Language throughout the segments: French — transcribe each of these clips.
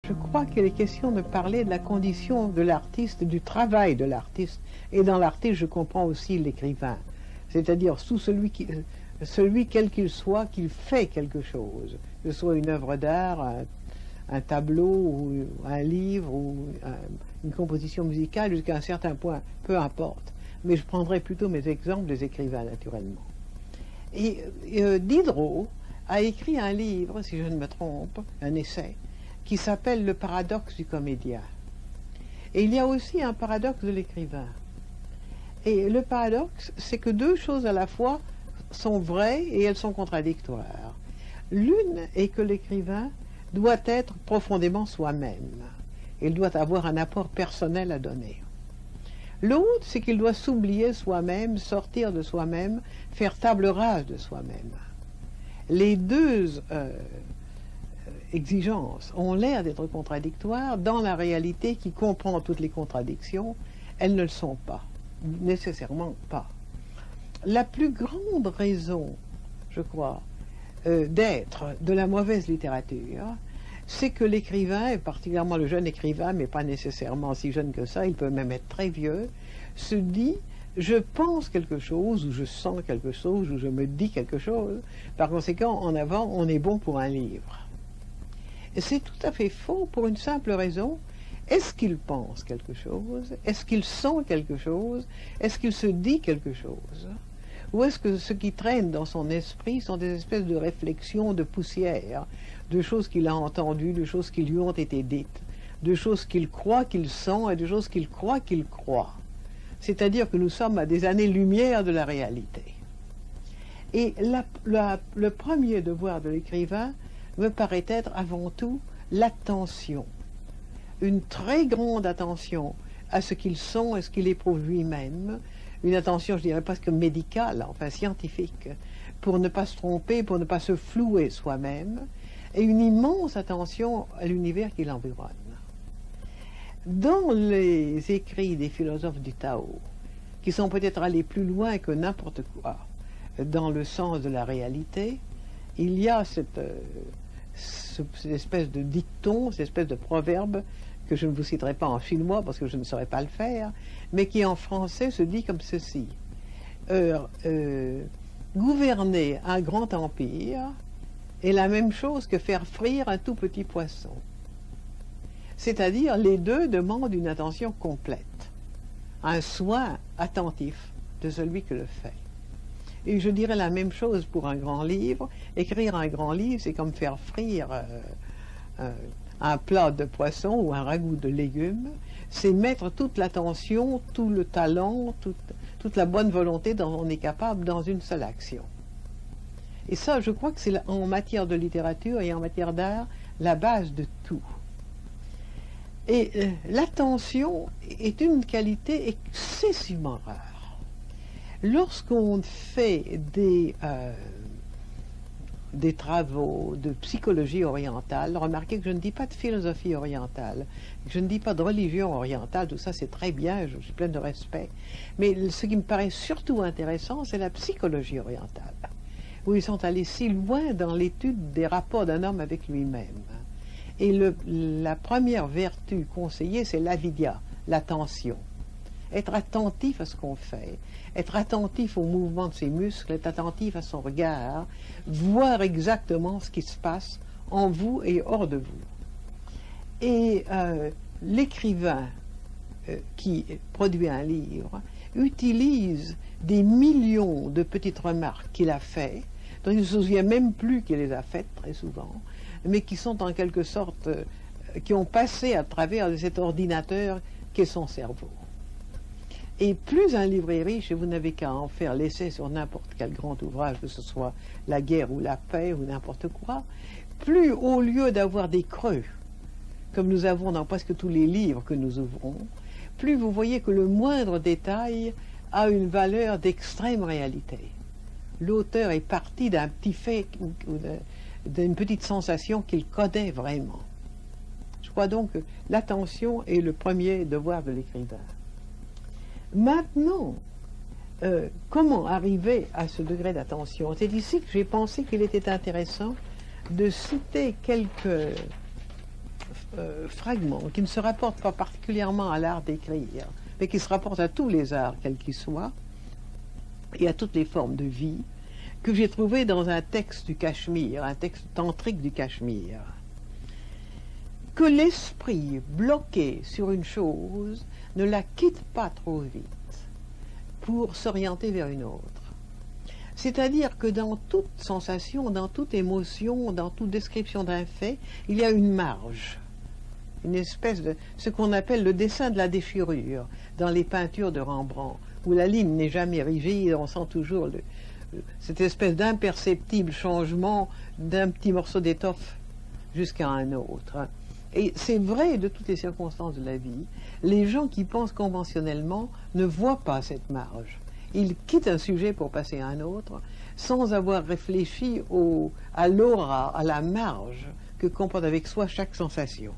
Je crois qu'il est question de parler de la condition de l'artiste, du travail de l'artiste. Et dans l'artiste, je comprends aussi l'écrivain. C'est-à-dire celui quel qu'il soit, qu'il fait quelque chose. Que ce soit une œuvre d'art, un tableau, ou un livre, ou une composition musicale, jusqu'à un certain point, peu importe. Mais je prendrai plutôt mes exemples des écrivains, naturellement. Et Diderot a écrit un livre, si je ne me trompe, un essai, qui s'appelle « Le paradoxe du comédien ». Et il y a aussi un paradoxe de l'écrivain. Et le paradoxe, c'est que deux choses à la fois sont vraies et elles sont contradictoires. L'une est que l'écrivain doit être profondément soi-même. Il doit avoir un apport personnel à donner. L'autre, c'est qu'il doit s'oublier soi-même, sortir de soi-même, faire table rase de soi-même. Les deux exigences ont l'air d'être contradictoires. Dans la réalité qui comprend toutes les contradictions, elles ne le sont pas, nécessairement pas. La plus grande raison, je crois, d'être de la mauvaise littérature, c'est que l'écrivain, et particulièrement le jeune écrivain, mais pas nécessairement si jeune que ça, il peut même être très vieux, se dit « je pense quelque chose » ou « je sens quelque chose » ou « je me dis quelque chose ». Par conséquent, en avant, on est bon pour un livre. Et c'est tout à fait faux pour une simple raison. Est-ce qu'il pense quelque chose? Est-ce qu'il sent quelque chose? Est-ce qu'il se dit quelque chose? Ou est-ce que ce qui traîne dans son esprit sont des espèces de réflexions de poussière, de choses qu'il a entendues, de choses qui lui ont été dites, de choses qu'il croit qu'il sent et de choses qu'il croit qu'il croit. C'est-à-dire que nous sommes à des années-lumière de la réalité. Et le premier devoir de l'écrivain me paraît être avant tout l'attention. Une très grande attention à ce qu'il sent et ce qu'il éprouve lui-même, une attention, je dirais presque médicale, enfin scientifique, pour ne pas se tromper, pour ne pas se flouer soi-même, et une immense attention à l'univers qui l'environne. Dans les écrits des philosophes du Tao, qui sont peut-être allés plus loin que n'importe quoi dans le sens de la réalité, il y a cette espèce de dicton, cette espèce de proverbe que je ne vous citerai pas en chinois parce que je ne saurais pas le faire, mais qui en français se dit comme ceci. Gouverner un grand empire est la même chose que faire frire un tout petit poisson. C'est-à-dire, les deux demandent une attention complète, un soin attentif de celui que le fait. Et je dirais la même chose pour un grand livre. Écrire un grand livre, c'est comme faire frire un plat de poisson ou un ragoût de légumes. C'est mettre toute l'attention, tout le talent, toute la bonne volonté dont on est capable dans une seule action. Et ça, je crois que c'est en matière de littérature et en matière d'art la base de tout. Et l'attention est une qualité excessivement rare. Lorsqu'on fait des travaux de psychologie orientale, remarquez que je ne dis pas de philosophie orientale, je ne dis pas de religion orientale, tout ça c'est très bien, je suis pleine de respect, mais ce qui me paraît surtout intéressant, c'est la psychologie orientale, où ils sont allés si loin dans l'étude des rapports d'un homme avec lui-même. Et la première vertu conseillée, c'est l'avidya, l'attention. Être attentif à ce qu'on fait, être attentif au mouvement de ses muscles, être attentif à son regard, voir exactement ce qui se passe en vous et hors de vous. Et l'écrivain qui produit un livre utilise des millions de petites remarques qu'il a faites, dont il ne se souvient même plus qu'il les a faites très souvent, mais qui sont en quelque sorte, qui ont passé à travers cet ordinateur qu'est son cerveau. Et plus un livre est riche, et vous n'avez qu'à en faire l'essai sur n'importe quel grand ouvrage, que ce soit la guerre ou la paix ou n'importe quoi, plus au lieu d'avoir des creux, comme nous avons dans presque tous les livres que nous ouvrons, plus vous voyez que le moindre détail a une valeur d'extrême réalité. L'auteur est parti d'un petit fait ou d'une petite sensation qu'il connaît vraiment. Je crois donc que l'attention est le premier devoir de l'écrivain. Maintenant, comment arriver à ce degré d'attention? C'est ici que j'ai pensé qu'il était intéressant de citer quelques fragment qui ne se rapporte pas particulièrement à l'art d'écrire, mais qui se rapporte à tous les arts, quels qu'ils soient, et à toutes les formes de vie, que j'ai trouvé dans un texte du Cachemire, un texte tantrique du Cachemire. Que l'esprit bloqué sur une chose ne la quitte pas trop vite pour s'orienter vers une autre. C'est-à-dire que dans toute sensation, dans toute émotion, dans toute description d'un fait, il y a une marge, une espèce de ce qu'on appelle le dessin de la déchirure dans les peintures de Rembrandt, où la ligne n'est jamais rigide, on sent toujours cette espèce d'imperceptible changement d'un petit morceau d'étoffe jusqu'à un autre. Et c'est vrai de toutes les circonstances de la vie. Les gens qui pensent conventionnellement ne voient pas cette marge. Ils quittent un sujet pour passer à un autre sans avoir réfléchi à l'aura, à la marge que comporte avec soi chaque sensation.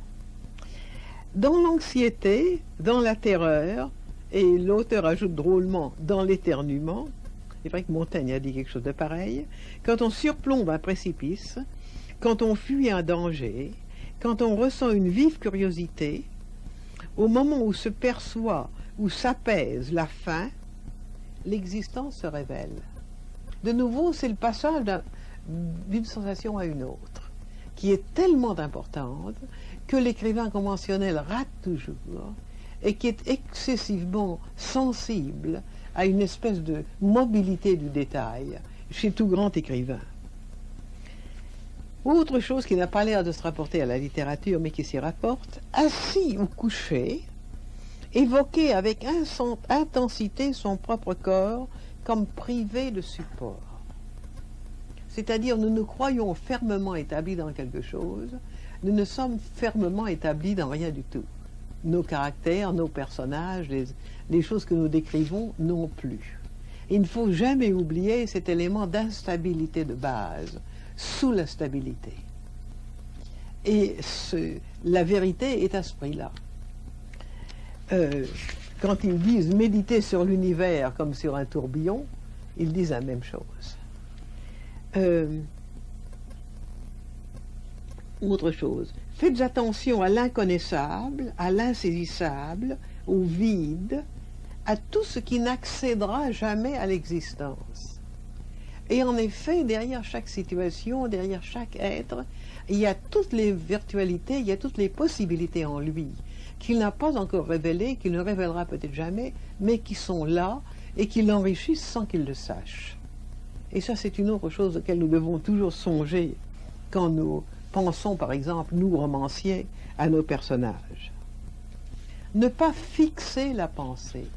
Dans l'anxiété, dans la terreur, et l'auteur ajoute drôlement dans l'éternuement, c'est vrai que Montaigne a dit quelque chose de pareil, quand on surplombe un précipice, quand on fuit un danger, quand on ressent une vive curiosité, au moment où se perçoit, où s'apaise la faim, l'existence se révèle. De nouveau, c'est le passage d'une sensation à une autre, qui est tellement importante que l'écrivain conventionnel rate toujours et qui est excessivement sensible à une espèce de mobilité du détail chez tout grand écrivain. Autre chose qui n'a pas l'air de se rapporter à la littérature, mais qui s'y rapporte, assis ou couché, évoquer avec intensité son propre corps comme privé de support. C'est-à-dire, nous nous croyons fermement établis dans quelque chose, nous ne sommes fermement établis dans rien du tout. Nos caractères, nos personnages, les choses que nous décrivons non plus. Il ne faut jamais oublier cet élément d'instabilité de base, sous la stabilité. Et la vérité est à ce prix-là. Quand ils disent méditer sur l'univers comme sur un tourbillon, ils disent la même chose. Autre chose, faites attention à l'inconnaissable, à l'insaisissable, au vide, à tout ce qui n'accédera jamais à l'existence. Et en effet, derrière chaque situation, derrière chaque être, il y a toutes les virtualités, il y a toutes les possibilités en lui, qu'il n'a pas encore révélées, qu'il ne révélera peut-être jamais, mais qui sont là et qui l'enrichissent sans qu'il le sache. Et ça, c'est une autre chose auquel nous devons toujours songer quand nous pensons, par exemple, nous, romanciers, à nos personnages. Ne pas fixer la pensée.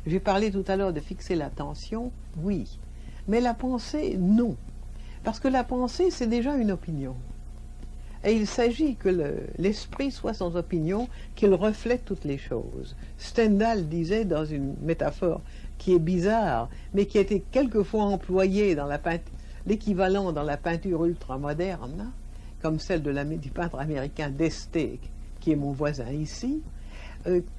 J'ai parlé tout à l'heure de fixer l'attention, oui. Mais la pensée, non. Parce que la pensée, c'est déjà une opinion. Et il s'agit que l'esprit soit sans opinion, qu'il reflète toutes les choses. Stendhal disait dans une métaphore qui est bizarre, mais qui a été quelquefois employée dans l'équivalent dans la peinture ultramoderne, comme celle du peintre américain Deste, qui est mon voisin ici.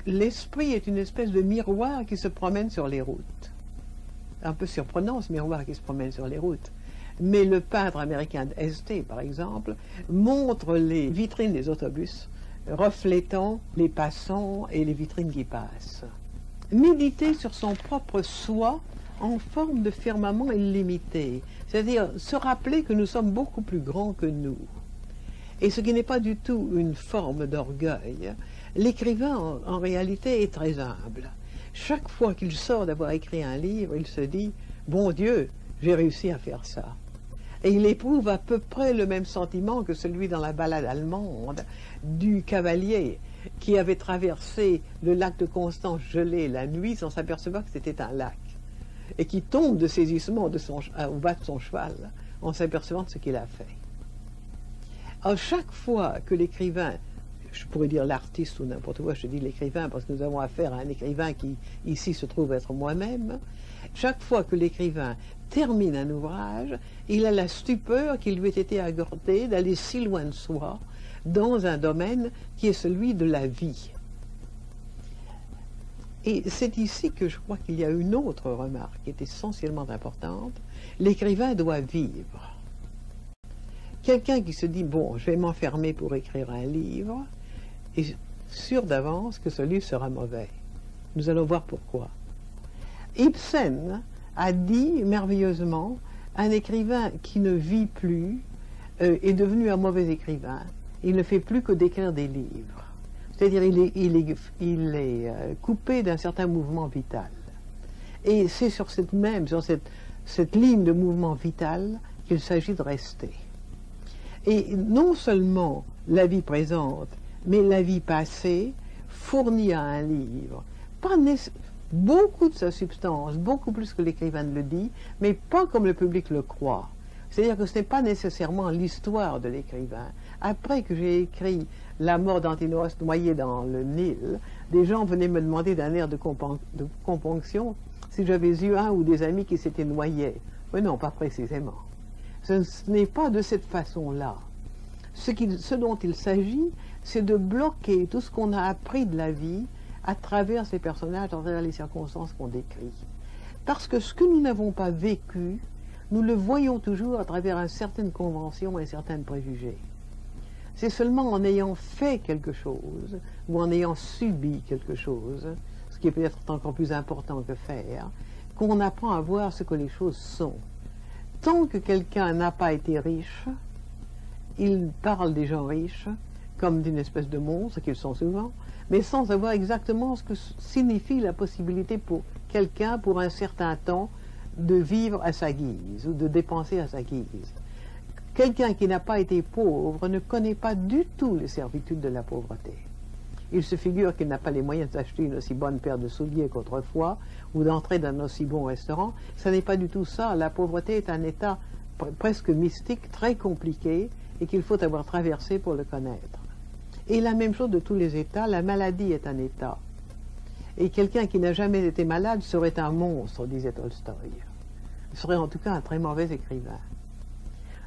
L'esprit est une espèce de miroir qui se promène sur les routes. Un peu surprenant, ce miroir qui se promène sur les routes. Mais le peintre américain Este, par exemple, montre les vitrines des autobus reflétant les passants et les vitrines qui passent. Méditer sur son propre soi en forme de firmament illimité, c'est-à-dire se rappeler que nous sommes beaucoup plus grands que nous. Et ce qui n'est pas du tout une forme d'orgueil, l'écrivain en réalité est très humble. Chaque fois qu'il sort d'avoir écrit un livre, il se dit « Bon Dieu, j'ai réussi à faire ça ». Et il éprouve à peu près le même sentiment que celui dans la ballade allemande du cavalier qui avait traversé le lac de Constance gelé la nuit sans s'apercevoir que c'était un lac et qui tombe de saisissement au bas de son cheval en s'apercevant de ce qu'il a fait. À chaque fois que l'écrivain, je pourrais dire l'artiste ou n'importe quoi, je dis l'écrivain parce que nous avons affaire à un écrivain qui ici se trouve être moi-même, chaque fois que l'écrivain termine un ouvrage, il a la stupeur qui lui ait été accordée d'aller si loin de soi dans un domaine qui est celui de la vie. Et c'est ici que je crois qu'il y a une autre remarque qui est essentiellement importante. L'écrivain doit vivre. Quelqu'un qui se dit, bon, je vais m'enfermer pour écrire un livre, est sûr d'avance que ce livre sera mauvais. Nous allons voir pourquoi. Ibsen a dit merveilleusement, un écrivain qui ne vit plus est devenu un mauvais écrivain. Il ne fait plus que d'écrire des livres. C'est-à-dire il est coupé d'un certain mouvement vital. Et c'est sur cette ligne de mouvement vital qu'il s'agit de rester. Et non seulement la vie présente, mais la vie passée fournit à un livre beaucoup de sa substance, beaucoup plus que l'écrivain ne le dit, mais pas comme le public le croit. C'est-à-dire que ce n'est pas nécessairement l'histoire de l'écrivain. Après que j'ai écrit La mort d'Antinoos noyé dans le Nil, des gens venaient me demander d'un air de componction si j'avais eu un ou des amis qui s'étaient noyés. Mais non, pas précisément. Ce n'est pas de cette façon-là. Ce dont il s'agit, c'est de bloquer tout ce qu'on a appris de la vie à travers ces personnages, à travers les circonstances qu'on décrit. Parce que ce que nous n'avons pas vécu, nous le voyons toujours à travers une certaine convention et certains préjugés. C'est seulement en ayant fait quelque chose, ou en ayant subi quelque chose, ce qui est peut-être encore plus important que faire, qu'on apprend à voir ce que les choses sont. Tant que quelqu'un n'a pas été riche, il parle des gens riches comme d'une espèce de monstre, qu'ils sont souvent, mais sans savoir exactement ce que signifie la possibilité pour quelqu'un, pour un certain temps, de vivre à sa guise ou de dépenser à sa guise. Quelqu'un qui n'a pas été pauvre ne connaît pas du tout les servitudes de la pauvreté. Il se figure qu'il n'a pas les moyens d'acheter une aussi bonne paire de souliers qu'autrefois ou d'entrer dans un aussi bon restaurant. Ce n'est pas du tout ça. La pauvreté est un état presque mystique, très compliqué et qu'il faut avoir traversé pour le connaître. Et la même chose de tous les états, la maladie est un état. Et quelqu'un qui n'a jamais été malade serait un monstre, disait Tolstoï. Il serait en tout cas un très mauvais écrivain.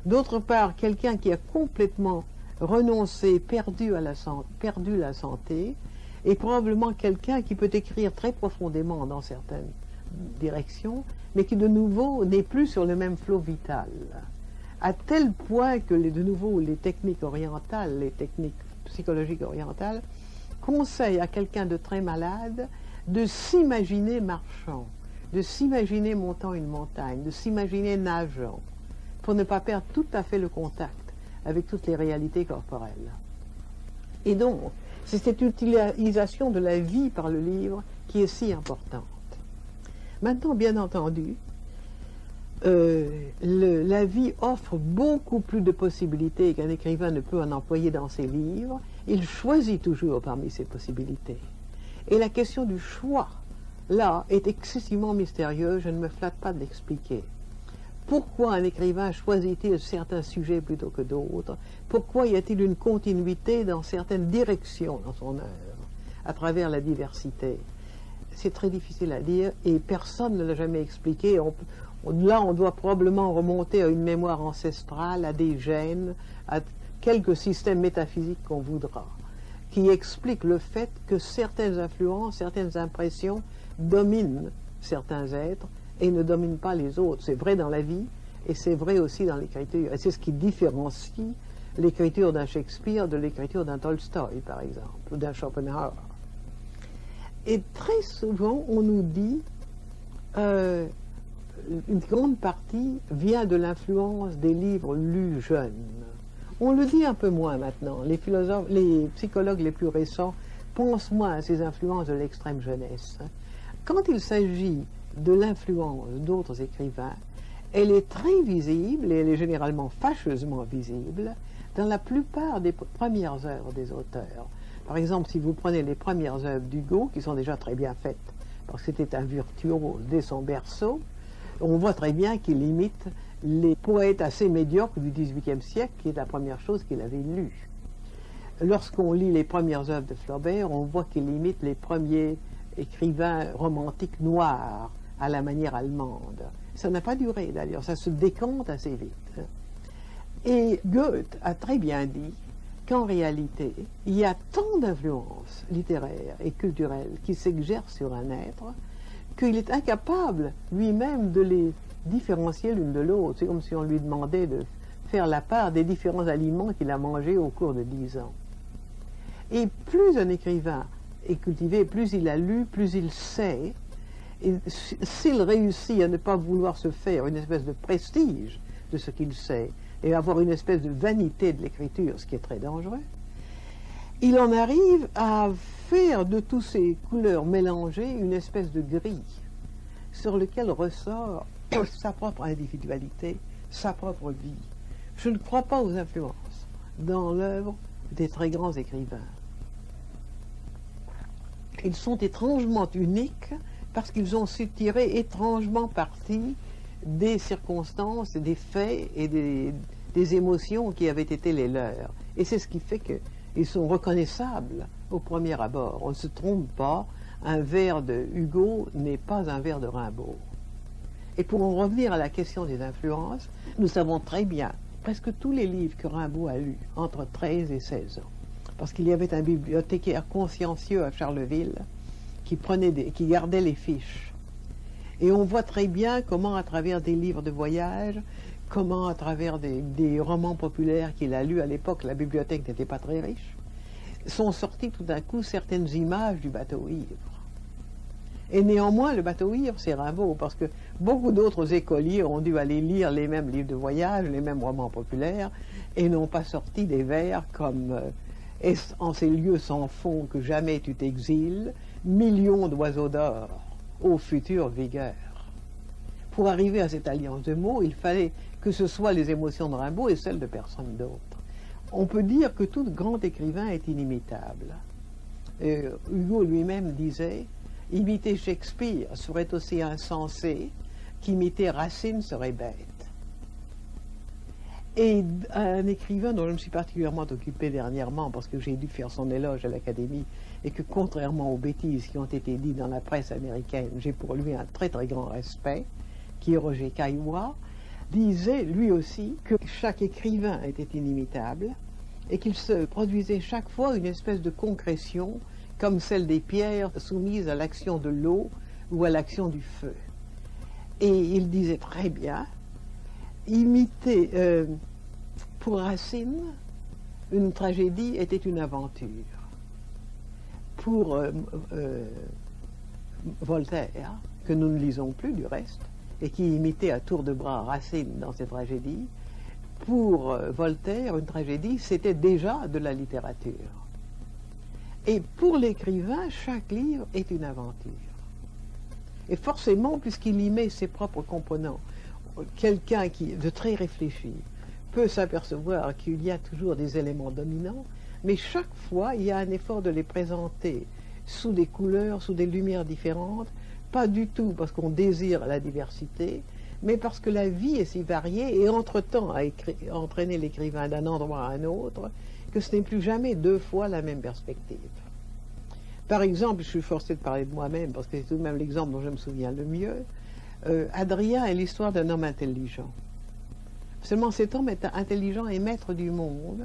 D'autre part, quelqu'un qui a complètement renoncé, perdu la santé, est probablement quelqu'un qui peut écrire très profondément dans certaines directions, mais qui de nouveau n'est plus sur le même flot vital. À tel point que de nouveau les techniques orientales, les techniques psychologiques orientales, conseillent à quelqu'un de très malade de s'imaginer marchant, de s'imaginer montant une montagne, de s'imaginer nageant, pour ne pas perdre tout à fait le contact avec toutes les réalités corporelles. Et donc, c'est cette utilisation de la vie par le livre qui est si importante. Maintenant, bien entendu, la vie offre beaucoup plus de possibilités qu'un écrivain ne peut en employer dans ses livres. Il choisit toujours parmi ces possibilités. Et la question du choix, là, est excessivement mystérieuse, je ne me flatte pas de l'expliquer. Pourquoi un écrivain choisit-il certains sujets plutôt que d'autres? Pourquoi y a-t-il une continuité dans certaines directions dans son œuvre, à travers la diversité? C'est très difficile à dire et personne ne l'a jamais expliqué. Là, on doit probablement remonter à une mémoire ancestrale, à des gènes, à quelques systèmes métaphysiques qu'on voudra, qui expliquent le fait que certaines influences, certaines impressions dominent certains êtres et ne dominent pas les autres. C'est vrai dans la vie et c'est vrai aussi dans l'écriture. Et c'est ce qui différencie l'écriture d'un Shakespeare de l'écriture d'un Tolstoï, par exemple, ou d'un Schopenhauer. Et très souvent, on nous dit une grande partie vient de l'influence des livres lus jeunes. On le dit un peu moins maintenant. Les philosophes, les psychologues les plus récents pensent moins à ces influences de l'extrême jeunesse. Quand il s'agit de l'influence d'autres écrivains, elle est très visible, et elle est généralement fâcheusement visible, dans la plupart des premières œuvres des auteurs. Par exemple, si vous prenez les premières œuvres d'Hugo, qui sont déjà très bien faites, parce que c'était un virtuose dès son berceau, on voit très bien qu'il imite les poètes assez médiocres du XVIIIe siècle, qui est la première chose qu'il avait lue. Lorsqu'on lit les premières œuvres de Flaubert, on voit qu'il imite les premiers écrivains romantiques noirs, à la manière allemande. Ça n'a pas duré d'ailleurs, ça se décompte assez vite. Et Goethe a très bien dit qu'en réalité, il y a tant d'influences littéraires et culturelles qui s'exercent sur un être qu'il est incapable lui-même de les différencier l'une de l'autre. C'est comme si on lui demandait de faire la part des différents aliments qu'il a mangés au cours de 10 ans. Et plus un écrivain est cultivé, plus il a lu, plus il sait. Et s'il réussit à ne pas vouloir se faire une espèce de prestige de ce qu'il sait, et avoir une espèce de vanité de l'écriture, ce qui est très dangereux, il en arrive à faire de toutes ces couleurs mélangées une espèce de grille sur lequel ressort sa propre individualité, sa propre vie. Je ne crois pas aux influences dans l'œuvre des très grands écrivains. Ils sont étrangement uniques parce qu'ils ont su tirer étrangement parti des circonstances, des faits et des émotions qui avaient été les leurs. Et c'est ce qui fait qu'ils sont reconnaissables au premier abord. On ne se trompe pas, un vers de Hugo n'est pas un vers de Rimbaud. Et pour en revenir à la question des influences, nous savons très bien presque tous les livres que Rimbaud a lus entre 13 et 16 ans. Parce qu'il y avait un bibliothécaire consciencieux à Charleville qui gardait les fiches. Et on voit très bien comment, à travers des livres de voyage, comment, à travers des romans populaires qu'il a lus à l'époque, la bibliothèque n'était pas très riche, sont sorties tout d'un coup certaines images du bateau-ivre. Et néanmoins, le bateau-ivre, c'est Rimbaud, parce que beaucoup d'autres écoliers ont dû aller lire les mêmes livres de voyage, les mêmes romans populaires, et n'ont pas sorti des vers comme Est-ce en ces lieux sans fond que jamais tu t'exiles, millions d'oiseaux d'or, ô future vigueur. Pour arriver à cette alliance de mots, il fallait que ce soit les émotions de Rimbaud et celles de personne d'autre. On peut dire que tout grand écrivain est inimitable. Hugo lui-même disait « Imiter Shakespeare serait aussi insensé qu'imiter Racine serait bête ». Et un écrivain dont je me suis particulièrement occupé dernièrement, parce que j'ai dû faire son éloge à l'Académie, et que contrairement aux bêtises qui ont été dites dans la presse américaine, j'ai pour lui un très très grand respect, qui est Roger Caillois, disait lui aussi que chaque écrivain était inimitable, et qu'il se produisait chaque fois une espèce de concrétion, comme celle des pierres soumises à l'action de l'eau ou à l'action du feu. Et il disait très bien, imiter, pour Racine, une tragédie était une aventure. Pour Voltaire, que nous ne lisons plus du reste, et qui imitait à tour de bras Racine dans ses tragédies, pour Voltaire, une tragédie, c'était déjà de la littérature. Et pour l'écrivain, chaque livre est une aventure. Et forcément, puisqu'il y met ses propres components, quelqu'un qui de très réfléchi peut s'apercevoir qu'il y a toujours des éléments dominants, mais chaque fois, il y a un effort de les présenter sous des couleurs, sous des lumières différentes, pas du tout parce qu'on désire la diversité, mais parce que la vie est si variée et entre-temps a entraîné l'écrivain d'un endroit à un autre, que ce n'est plus jamais deux fois la même perspective. Par exemple, je suis forcé de parler de moi-même, parce que c'est tout de même l'exemple dont je me souviens le mieux, Adrien est l'histoire d'un homme intelligent. Seulement cet homme est intelligent et maître du monde,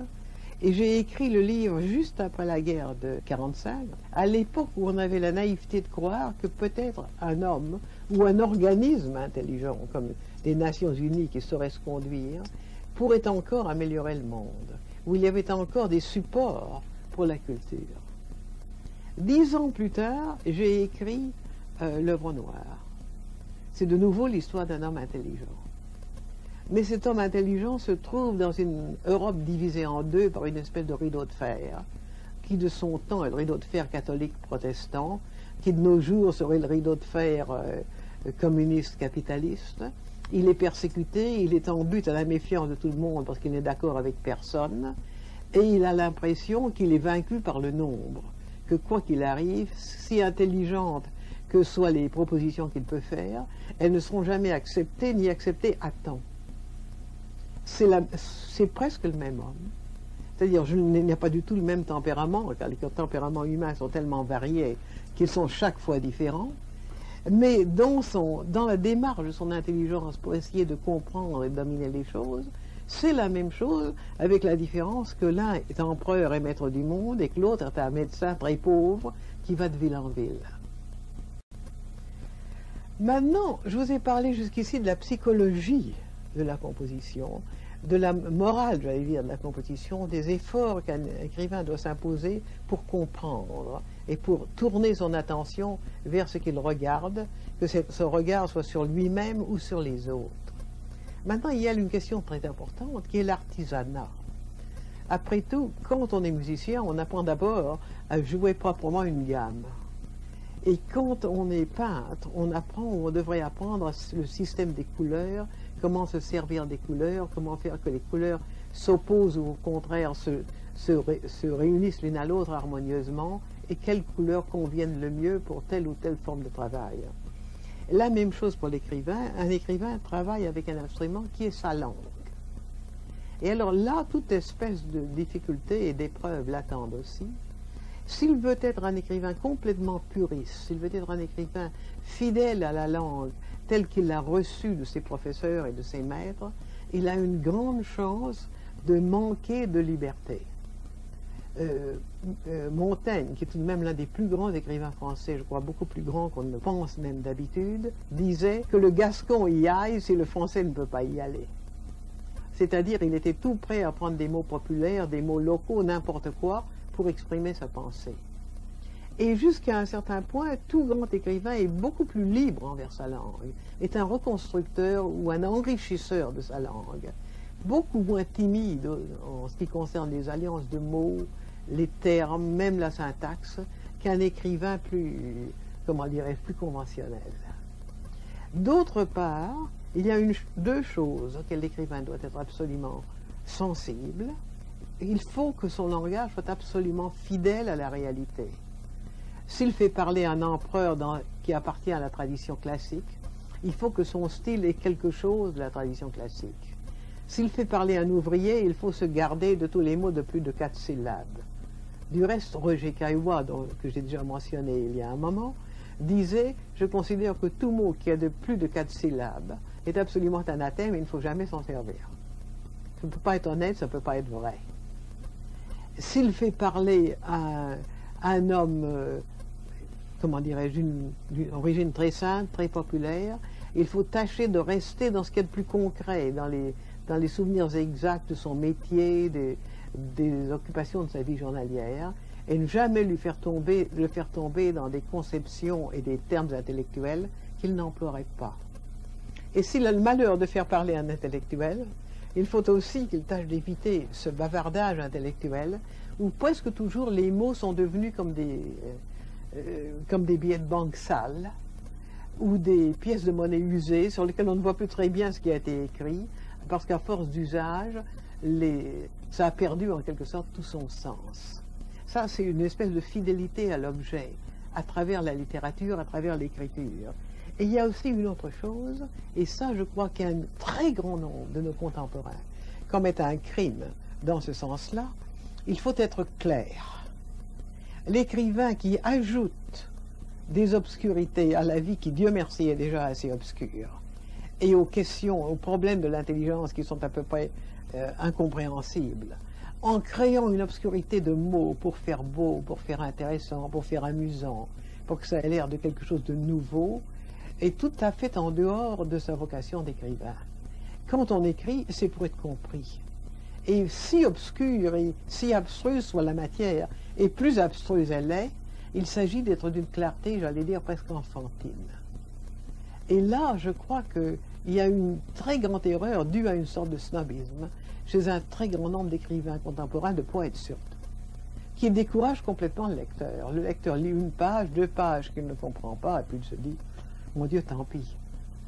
et j'ai écrit le livre juste après la guerre de 1945, à l'époque où on avait la naïveté de croire que peut-être un homme ou un organisme intelligent, comme les Nations Unies qui sauraient se conduire, pourrait encore améliorer le monde, où il y avait encore des supports pour la culture. 10 ans plus tard, j'ai écrit L'œuvre noire. C'est de nouveau l'histoire d'un homme intelligent. Mais cet homme intelligent se trouve dans une Europe divisée en deux par une espèce de rideau de fer, qui de son temps est le rideau de fer catholique protestant, qui de nos jours serait le rideau de fer communiste capitaliste. Il est persécuté, il est en but à la méfiance de tout le monde parce qu'il n'est d'accord avec personne, et il a l'impression qu'il est vaincu par le nombre, que quoi qu'il arrive, si intelligente que soient les propositions qu'il peut faire, elles ne seront jamais acceptées ni acceptées à temps. C'est presque le même homme. C'est-à-dire, il n'y a pas du tout le même tempérament, car les tempéraments humains sont tellement variés qu'ils sont chaque fois différents, mais dans la démarche de son intelligence pour essayer de comprendre et de dominer les choses, c'est la même chose, avec la différence que l'un est empereur et maître du monde, et que l'autre est un médecin très pauvre qui va de ville en ville. Maintenant, je vous ai parlé jusqu'ici de la psychologie de la composition. de la morale, j'allais dire, de la composition, des efforts qu'un écrivain doit s'imposer pour comprendre et pour tourner son attention vers ce qu'il regarde, que ce regard soit sur lui-même ou sur les autres. Maintenant, il y a une question très importante qui est l'artisanat. Après tout, quand on est musicien, on apprend d'abord à jouer proprement une gamme. Et quand on est peintre, on apprend, ou on devrait apprendre le système des couleurs, comment se servir des couleurs, comment faire que les couleurs s'opposent ou au contraire se réunissent l'une à l'autre harmonieusement, et quelles couleurs conviennent le mieux pour telle ou telle forme de travail. La même chose pour l'écrivain. Un écrivain travaille avec un instrument qui est sa langue. Et alors là, toute espèce de difficulté et d'épreuve l'attendent aussi. S'il veut être un écrivain complètement puriste, s'il veut être un écrivain fidèle à la langue telle qu'il l'a reçue de ses professeurs et de ses maîtres, il a une grande chance de manquer de liberté. Montaigne, qui est tout de même l'un des plus grands écrivains français, je crois beaucoup plus grand qu'on ne pense même d'habitude, disait que le gascon y aille si le français ne peut pas y aller. C'est-à-dire, il était tout prêt à prendre des mots populaires, des mots locaux, n'importe quoi, pour exprimer sa pensée. Et jusqu'à un certain point, tout grand écrivain est beaucoup plus libre envers sa langue, est un reconstructeur ou un enrichisseur de sa langue, beaucoup moins timide en ce qui concerne les alliances de mots, les termes, même la syntaxe, qu'un écrivain plus, comment dirais-je, plus conventionnel. D'autre part, il y a deux choses auxquelles l'écrivain doit être absolument sensible. Il faut que son langage soit absolument fidèle à la réalité. S'il fait parler un empereur qui appartient à la tradition classique, il faut que son style ait quelque chose de la tradition classique. S'il fait parler un ouvrier, il faut se garder de tous les mots de plus de 4 syllabes. Du reste, Roger Caillois, que j'ai déjà mentionné il y a un moment, disait « Je considère que tout mot qui a de plus de 4 syllabes est absolument anathème et il ne faut jamais s'en servir. Ça ne peut pas être honnête, ça ne peut pas être vrai. » S'il fait parler à un homme, comment dirais-je, d'une origine très simple, très populaire, il faut tâcher de rester dans ce qui est le plus concret, dans les souvenirs exacts de son métier, des occupations de sa vie journalière, et ne jamais le faire tomber dans des conceptions et des termes intellectuels qu'il n'emploierait pas. Et s'il a le malheur de faire parler un intellectuel, il faut aussi qu'il tâche d'éviter ce bavardage intellectuel où presque toujours les mots sont devenus comme des billets de banque sales ou des pièces de monnaie usées sur lesquelles on ne voit plus très bien ce qui a été écrit parce qu'à force d'usage, ça a perdu en quelque sorte tout son sens. Ça, c'est une espèce de fidélité à l'objet à travers la littérature, à travers l'écriture. Et il y a aussi une autre chose, et ça je crois qu'un très grand nombre de nos contemporains commettent un crime dans ce sens-là, il faut être clair. L'écrivain qui ajoute des obscurités à la vie qui, Dieu merci, est déjà assez obscure, et aux questions, aux problèmes de l'intelligence qui sont à peu près incompréhensibles, en créant une obscurité de mots pour faire beau, pour faire intéressant, pour faire amusant, pour que ça ait l'air de quelque chose de nouveau, est tout à fait en dehors de sa vocation d'écrivain. Quand on écrit, c'est pour être compris. Et si obscure et si abstruse soit la matière, et plus abstruse elle est, il s'agit d'être d'une clarté, j'allais dire, presque enfantine. Et là, je crois qu'il y a une très grande erreur due à une sorte de snobisme chez un très grand nombre d'écrivains contemporains, de poètes surtout, qui décourage complètement le lecteur. Le lecteur lit une page, 2 pages qu'il ne comprend pas, et puis il se dit « Mon Dieu, tant pis,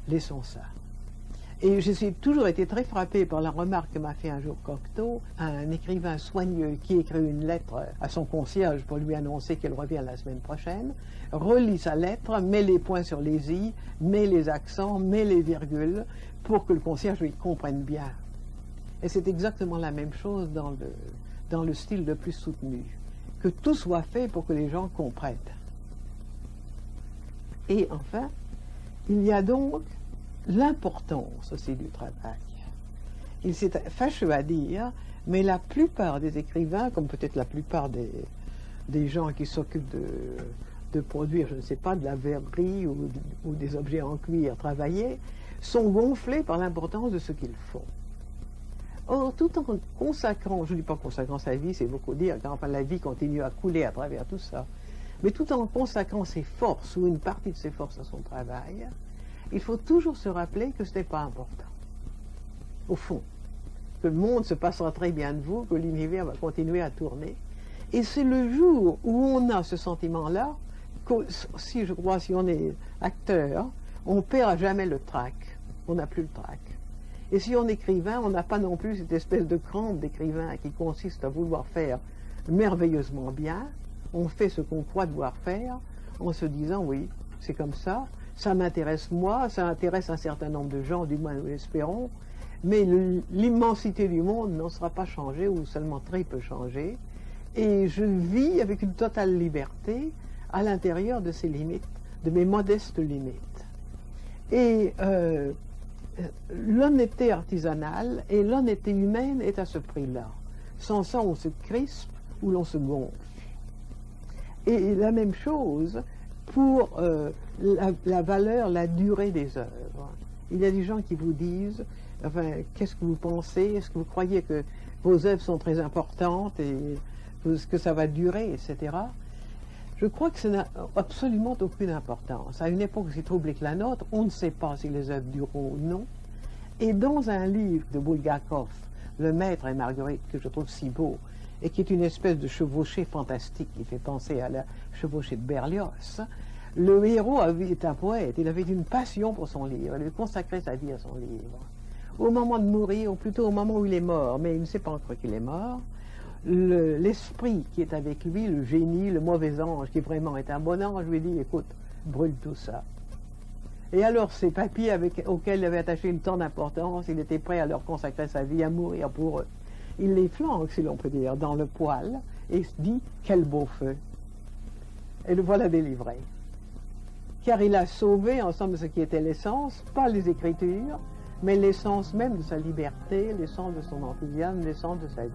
laissons ça ». Et j'ai toujours été très frappé par la remarque que m'a fait un jour Cocteau, un écrivain soigneux qui écrit une lettre à son concierge pour lui annoncer qu'elle revient la semaine prochaine, relit sa lettre, met les points sur les i, met les accents, met les virgules, pour que le concierge lui comprenne bien. Et c'est exactement la même chose dans le style le plus soutenu, que tout soit fait pour que les gens comprennent. Et enfin, il y a donc l'importance aussi du travail. C'est fâcheux à dire, mais la plupart des écrivains, comme peut-être la plupart des gens qui s'occupent de produire, je ne sais pas, de la verrerie ou des objets en cuir travaillés, sont gonflés par l'importance de ce qu'ils font. Or, tout en consacrant, je ne dis pas consacrant sa vie, c'est beaucoup dire, car enfin la vie continue à couler à travers tout ça, mais tout en consacrant ses forces ou une partie de ses forces à son travail, il faut toujours se rappeler que ce n'est pas important. Au fond, que le monde se passera très bien de vous, que l'univers va continuer à tourner. Et c'est le jour où on a ce sentiment-là, que si je crois, si on est acteur, on ne perd à jamais le trac. On n'a plus le trac. Et si on est écrivain, on n'a pas non plus cette espèce de crampe d'écrivain qui consiste à vouloir faire merveilleusement bien. On fait ce qu'on croit devoir faire en se disant, oui, c'est comme ça m'intéresse moi, ça intéresse un certain nombre de gens, du moins nous l'espérons, mais l'immensité du monde n'en sera pas changée, ou seulement très peu changée. Et je vis avec une totale liberté à l'intérieur de ces limites, de mes modestes limites. Et l'honnêteté artisanale et l'honnêteté humaine est à ce prix-là. Sans ça, on se crispe ou l'on se gonfle. Et la même chose pour la valeur, la durée des œuvres. Il y a des gens qui vous disent, enfin, qu'est-ce que vous pensez? Est-ce que vous croyez que vos œuvres sont très importantes et que ça va durer, etc. Je crois que ça n'a absolument aucune importance. À une époque aussi troublée que la nôtre, on ne sait pas si les œuvres dureront ou non. Et dans un livre de Bulgakov, Le Maître et Marguerite, que je trouve si beau, et qui est une espèce de chevauchée fantastique qui fait penser à la chevauchée de Berlioz, le héros est un poète, il avait une passion pour son livre, il avait consacré sa vie à son livre. Au moment de mourir, ou plutôt au moment où il est mort, mais il ne sait pas encore qu'il est mort, l'esprit qui est avec lui, le génie, le mauvais ange, qui vraiment est un bon ange, lui dit, écoute, brûle tout ça. Et alors ces papiers auxquels il avait attaché une tant d'importance, il était prêt à leur consacrer sa vie, à mourir pour eux. Il les flanque, si l'on peut dire, dans le poêle, et se dit, quel beau feu. Et le voilà délivré. Car il a sauvé, en somme, ce qui était l'essence, pas les écritures, mais l'essence même de sa liberté, l'essence de son enthousiasme, l'essence de sa vie.